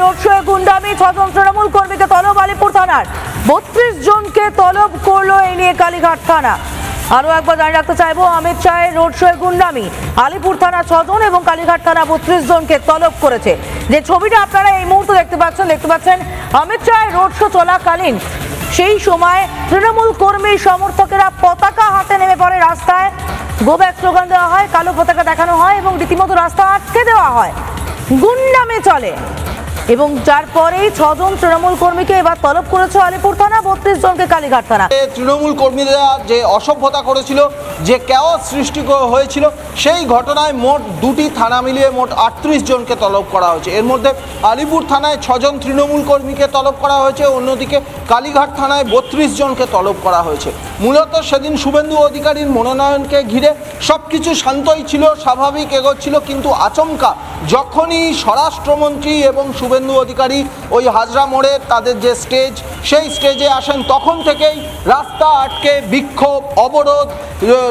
Road শোয়ে গুন্ডামি, 6 জন তৃণমূল কর্মীকে তলব আলিপুর থানার, 32 জনকে তলব করলো এই নিয়ে কালীঘাট থানা। আরো একবার জানিয়ে রাখতে চাইবো, অমিত শাহের রোড শোয়ে গুন্ডামি, আলিপুর থানা 6 জন এবং কালীঘাট থানা 32 জনকে তলব করেছে। যে ছবিটা আপনারা এই মুহূর্তে দেখতে পাচ্ছেন অমিত শাহের রোড শো চলাকালীন সেই সময় তৃণমূল কর্মী সমর্থকেরা পতাকা হাতে নেমে পড়ে রাস্তায়, গো ব্যাক স্লোগান দেওয়া হয়, কালো পতাকা দেখানো হয় এবং রীতিমতো রাস্তা আটকে দেওয়া হয়, গুন্ডামি চলে। এবং যার পরেই 6 জন তৃণমূল কর্মীকে এবার তলব করেছে আলিপুর থানা, 32 জনকে কালীঘাট থানা। তৃণমূল কর্মীরা যে অসভ্যতা করেছিল, যে কেওয়াস সৃষ্টি হয়েছিল, সেই ঘটনায় মোট 2টি থানা মিলিয়ে মোট 38 জনকে তলব করা হয়েছে। এর মধ্যে আলিপুর থানায় 6 জন তৃণমূল কর্মীকে তলব করা হয়েছে, অন্যদিকে কালীঘাট থানায় 32 জনকে তলব করা হয়েছে। মূলত সেদিন শুভেন্দু অধিকারীর মনোনয়নকে ঘিরে সব কিছু শান্তই ছিল, স্বাভাবিক এগোচ্ছিল, কিন্তু আচমকা যখনই স্বরাষ্ট্রমন্ত্রী এবং শুভেন্দু অধিকারী ওই হাজরা মোড়ে তাদের যে স্টেজ, সেই স্টেজে আসেন, তখন থেকেই রাস্তা আটকে বিক্ষোভ অবরোধ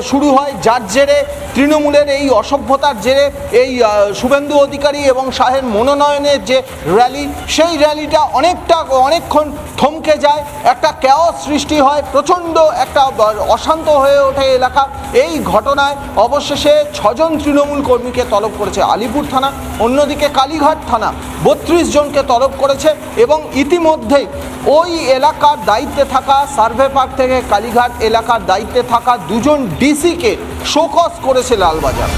শুরু হয়। যার জেরে তৃণমূলের এই অসভ্যতার জেরে এই শুভেন্দু অধিকারী এবং শাহের মনোনয়নের যে র্যালি, সেই র্যালিটা অনেকক্ষণ থমকে যায়, একটা কেওয়াস সৃষ্টি হয়, প্রচণ্ড একটা অশান্ত হয়ে ওঠে এলাকা। এই ঘটনায় অবশেষে 6 জন তৃণমূল কর্মীকে তলব করেছে আলিপুর থানা, অন্যদিকে কালীঘাট থানা 32 জনকে তলব করেছে এবং ইতিমধ্যেই ওই এলাকার দায়িত্বে থাকা, সার্ভে পার্ক থেকে কালীঘাট এলাকার দায়িত্বে থাকা 2 জন ডিসিকে শোকজ করেছে লালবাজার।